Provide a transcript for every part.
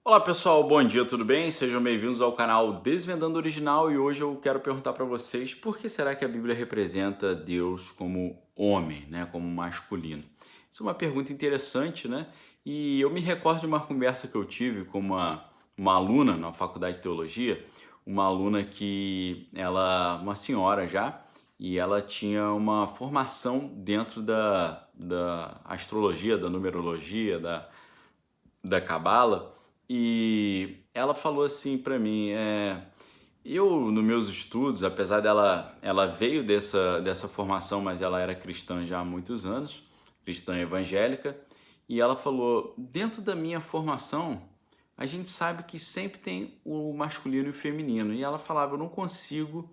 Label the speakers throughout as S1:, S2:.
S1: Olá pessoal, bom dia, tudo bem? Sejam bem-vindos ao canal Desvendando Original e hoje eu quero perguntar para vocês por que será que a Bíblia representa Deus como homem, né, como masculino? Isso é uma pergunta interessante, né? E eu me recordo de uma conversa que eu tive com uma aluna na faculdade de teologia, uma aluna uma senhora já, e ela tinha uma formação dentro da astrologia, da numerologia, da cabala, e ela falou assim para mim, eu nos meus estudos, apesar ela veio dessa formação, mas ela era cristã já há muitos anos, cristã evangélica, e ela falou, dentro da minha formação, a gente sabe que sempre tem o masculino e o feminino, e ela falava, eu não consigo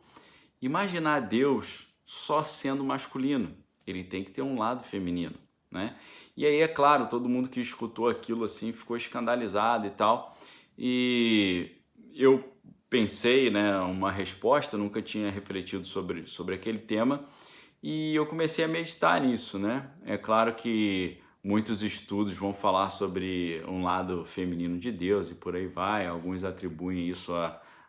S1: imaginar Deus só sendo masculino, ele tem que ter um lado feminino, né? E aí, é claro, todo mundo que escutou aquilo assim ficou escandalizado e tal. E eu pensei, né, uma resposta, nunca tinha refletido sobre aquele tema, e eu comecei a meditar nisso, né? É claro que muitos estudos vão falar sobre um lado feminino de Deus e por aí vai, alguns atribuem isso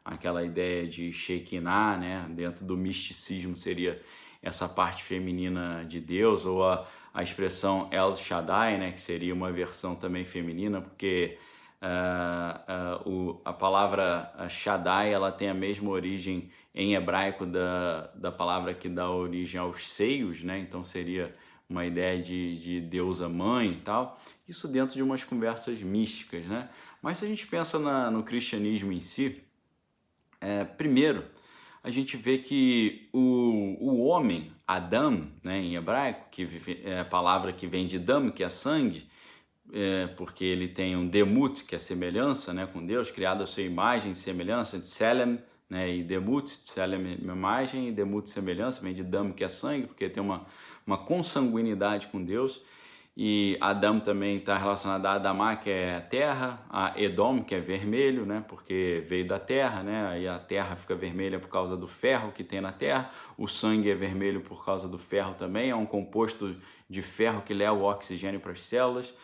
S1: àquela ideia de Shekinah, né? Dentro do misticismo seria essa parte feminina de Deus, ou a expressão El Shaddai, né? Que seria uma versão também feminina, porque a palavra Shaddai ela tem a mesma origem em hebraico da palavra que dá origem aos seios, né? Então seria uma ideia de deusa mãe e tal. Isso dentro de umas conversas místicas, né? Mas se a gente pensa no cristianismo em si, primeiro a gente vê que o homem, Adam, né, em hebraico, que é a palavra que vem de dam, que é sangue, porque ele tem um demut, que é semelhança, né, com Deus, criado à sua imagem e semelhança, tselem, né, e demut, tselem é imagem, e demut semelhança, vem de dam, que é sangue, porque tem uma consanguinidade com Deus, e Adam também está relacionado a Adamá, que é terra, a Edom, que é vermelho, né, porque veio da terra, né, aí a terra fica vermelha por causa do ferro que tem na terra, o sangue é vermelho por causa do ferro também, é um composto de ferro que leva o oxigênio para as células.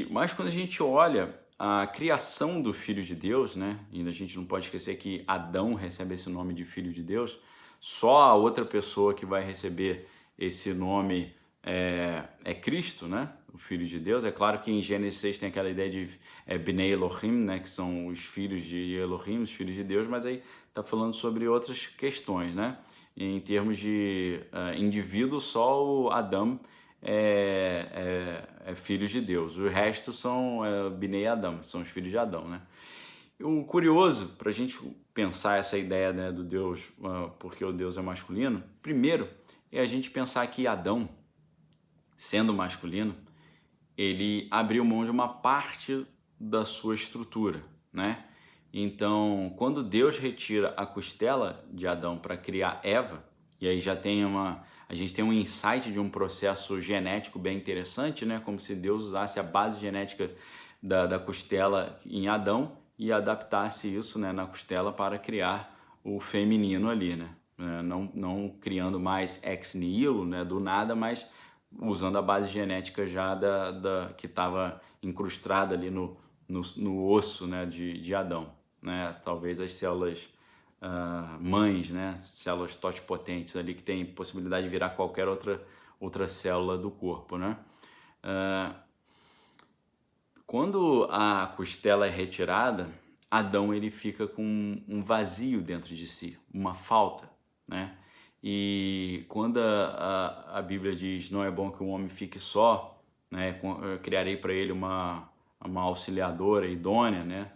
S1: Mas quando a gente olha a criação do Filho de Deus, né, e a gente não pode esquecer que Adão recebe esse nome de Filho de Deus, só a outra pessoa que vai receber esse nome é Cristo, né, o Filho de Deus. É claro que em Gênesis 6 tem aquela ideia de Bnei Elohim, né, que são os filhos de Elohim, os filhos de Deus, mas aí está falando sobre outras questões, né? Em termos de indivíduo, só o Adão é filho de Deus. O resto são Bnei Adam, são os filhos de Adão, né? O curioso, para a gente pensar essa ideia, né, do Deus, porque o Deus é masculino, primeiro é a gente pensar que Adão, sendo masculino, ele abriu mão de uma parte da sua estrutura, né? Então, quando Deus retira a costela de Adão para criar Eva, e aí a gente tem um insight de um processo genético bem interessante, né? Como se Deus usasse a base genética da costela em Adão e adaptasse isso, né, na costela para criar o feminino ali, né? Não criando mais ex nihilo, né, do nada, mas usando a base genética já que estava incrustada ali no osso, né, de Adão, né? Talvez as células mães, né, células totipotentes ali que tem possibilidade de virar qualquer outra célula do corpo, né? Quando a costela é retirada, Adão ele fica com um vazio dentro de si, uma falta, né? E quando a Bíblia diz não é bom que o homem fique só, né? Eu criarei para ele uma auxiliadora idônea, né?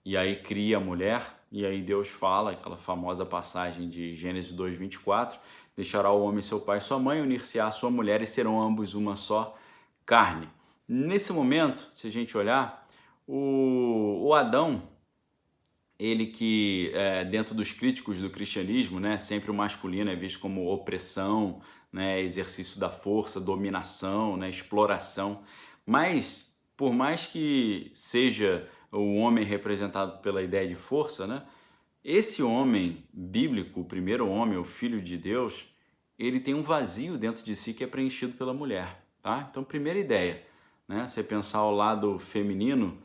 S1: E aí cria a mulher, e aí Deus fala, aquela famosa passagem de Gênesis 2:24, deixará o homem seu pai e sua mãe, unir-se-á à sua mulher e serão ambos uma só carne. Nesse momento, se a gente olhar, o Adão, ele que dentro dos críticos do cristianismo, né, sempre o masculino é visto como opressão, né, exercício da força, dominação, né, exploração, mas por mais que seja o homem representado pela ideia de força, né, esse homem bíblico, o primeiro homem, o filho de Deus, ele tem um vazio dentro de si que é preenchido pela mulher, tá? Então, primeira ideia, né, você pensar o lado feminino,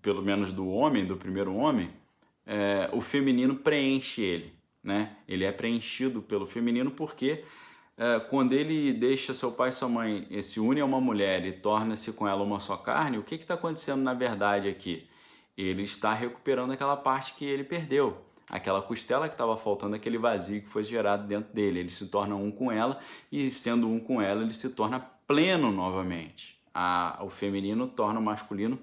S1: pelo menos do homem, do primeiro homem, o feminino preenche ele, né? Ele é preenchido pelo feminino porque quando ele deixa seu pai e sua mãe, se une a uma mulher e torna-se com ela uma só carne, o que está acontecendo na verdade aqui? Ele está recuperando aquela parte que ele perdeu, aquela costela que estava faltando, aquele vazio que foi gerado dentro dele. Ele se torna um com ela e, sendo um com ela, ele se torna pleno novamente. O feminino torna o masculino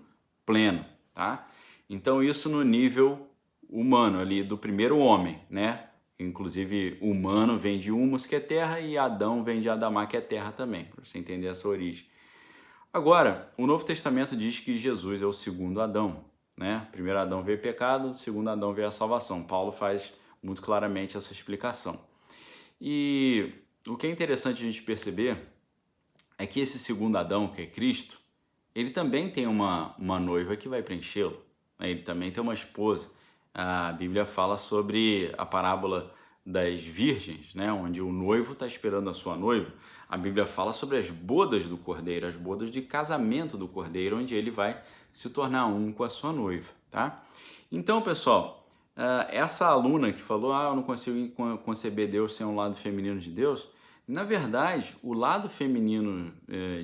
S1: pleno, tá? Então isso no nível humano ali do primeiro homem, né? Inclusive humano vem de humus, que é terra, e Adão vem de Adamá, que é terra também, para você entender essa origem. Agora, o Novo Testamento diz que Jesus é o segundo Adão, né? Primeiro Adão veio o pecado, segundo Adão veio a salvação. Paulo faz muito claramente essa explicação. E o que é interessante a gente perceber é que esse segundo Adão, que é Cristo, ele também tem uma noiva que vai preenchê-lo, né? Ele também tem uma esposa. A Bíblia fala sobre a parábola das virgens, né? Onde o noivo está esperando a sua noiva. A Bíblia fala sobre as bodas do Cordeiro, as bodas de casamento do Cordeiro, onde ele vai se tornar um com a sua noiva, tá? Então, pessoal, essa aluna que falou, eu não consigo conceber Deus sem um lado feminino de Deus, na verdade, o lado feminino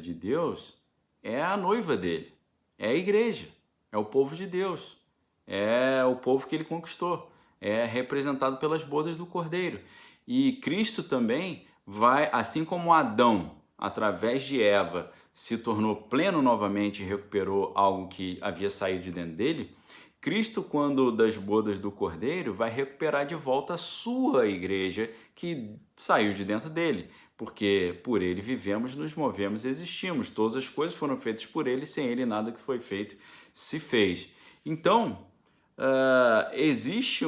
S1: de Deus é a noiva dele, é a igreja, é o povo de Deus, é o povo que ele conquistou, é representado pelas bodas do Cordeiro. E Cristo também vai, assim como Adão, através de Eva, se tornou pleno novamente e recuperou algo que havia saído de dentro dele, Cristo, quando das bodas do Cordeiro, vai recuperar de volta a sua igreja que saiu de dentro dele, porque por ele vivemos, nos movemos e existimos. Todas as coisas foram feitas por ele, sem ele nada que foi feito se fez. Então, existe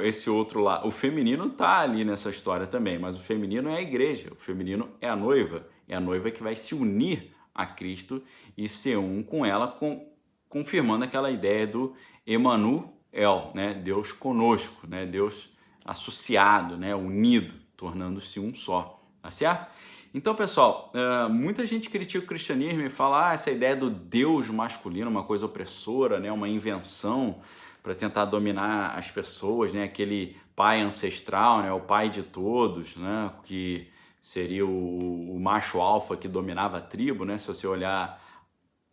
S1: esse outro lado. O feminino está ali nessa história também, mas o feminino é a igreja, o feminino é a noiva que vai se unir a Cristo e ser um com ela, confirmando aquela ideia do Emanuel, né? Deus conosco, né? Deus associado, né? Unido, tornando-se um só, tá certo? Então, pessoal, muita gente critica o cristianismo e fala essa ideia do Deus masculino, uma coisa opressora, né? Uma invenção para tentar dominar as pessoas, né? Aquele pai ancestral, né? O pai de todos, né? Que seria o macho alfa que dominava a tribo, né? Se você olhar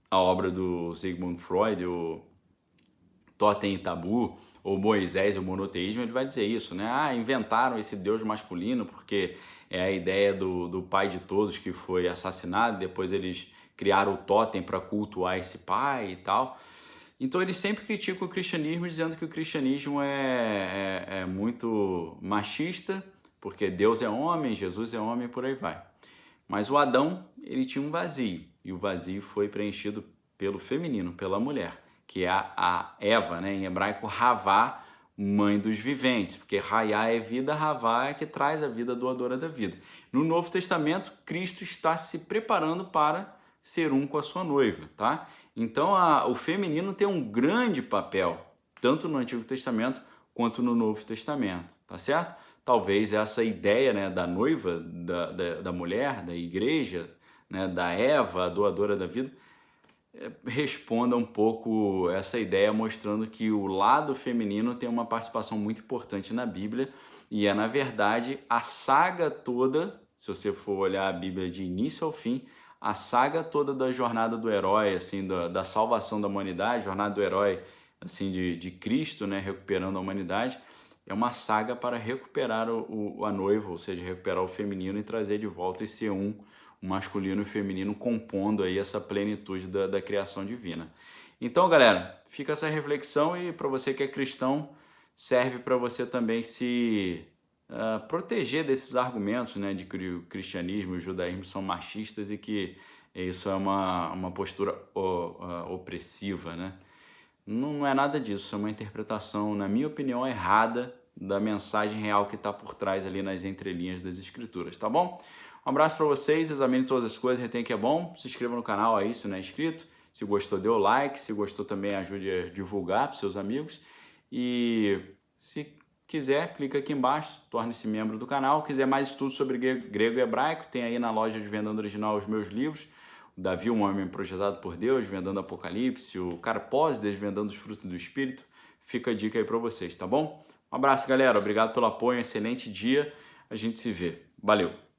S1: a obra do Sigmund Freud, o Totem e Tabu, ou Moisés e o monoteísmo, ele vai dizer isso, né? Inventaram esse Deus masculino porque é a ideia do pai de todos que foi assassinado, depois eles criaram o totem para cultuar esse pai e tal. Então eles sempre criticam o cristianismo dizendo que o cristianismo é muito machista, porque Deus é homem, Jesus é homem, por aí vai. Mas o Adão, ele tinha um vazio, e o vazio foi preenchido pelo feminino, pela mulher, que é a Eva, né? Em hebraico, Havá, mãe dos viventes, porque Raiá é vida, Havá é que traz a vida, doadora da vida. No Novo Testamento, Cristo está se preparando para ser um com a sua noiva, tá? Então, o feminino tem um grande papel, tanto no Antigo Testamento quanto no Novo Testamento, tá certo? Talvez essa ideia, né, da noiva, da mulher, da igreja, né, da Eva, a doadora da vida, responda um pouco essa ideia, mostrando que o lado feminino tem uma participação muito importante na Bíblia e na verdade, a saga toda, se você for olhar a Bíblia de início ao fim, a saga toda da jornada do herói, assim, da salvação da humanidade, jornada do herói, assim, de Cristo, né, recuperando a humanidade, é uma saga para recuperar a noiva, ou seja, recuperar o feminino e trazer de volta e ser o masculino e o feminino compondo aí essa plenitude da criação divina. Então, galera, fica essa reflexão e para você que é cristão, serve para você também se proteger desses argumentos, né, de que o cristianismo e o judaísmo são machistas e que isso é uma postura opressiva, né? Não é nada disso, é uma interpretação, na minha opinião, errada da mensagem real que está por trás ali nas entrelinhas das escrituras, tá bom? Um abraço para vocês, examine todas as coisas, retém que é bom, se inscreva no canal aí se não é inscrito, se gostou dê o like, se gostou também ajude a divulgar para seus amigos e se quiser, clica aqui embaixo, torne-se membro do canal, quiser mais estudos sobre grego e hebraico, tem aí na loja de Vendando Original os meus livros, Davi, um homem projetado por Deus, desvendando Apocalipse, o cara pós desvendando os frutos do Espírito. Fica a dica aí para vocês, tá bom? Um abraço, galera. Obrigado pelo apoio, excelente dia. A gente se vê. Valeu!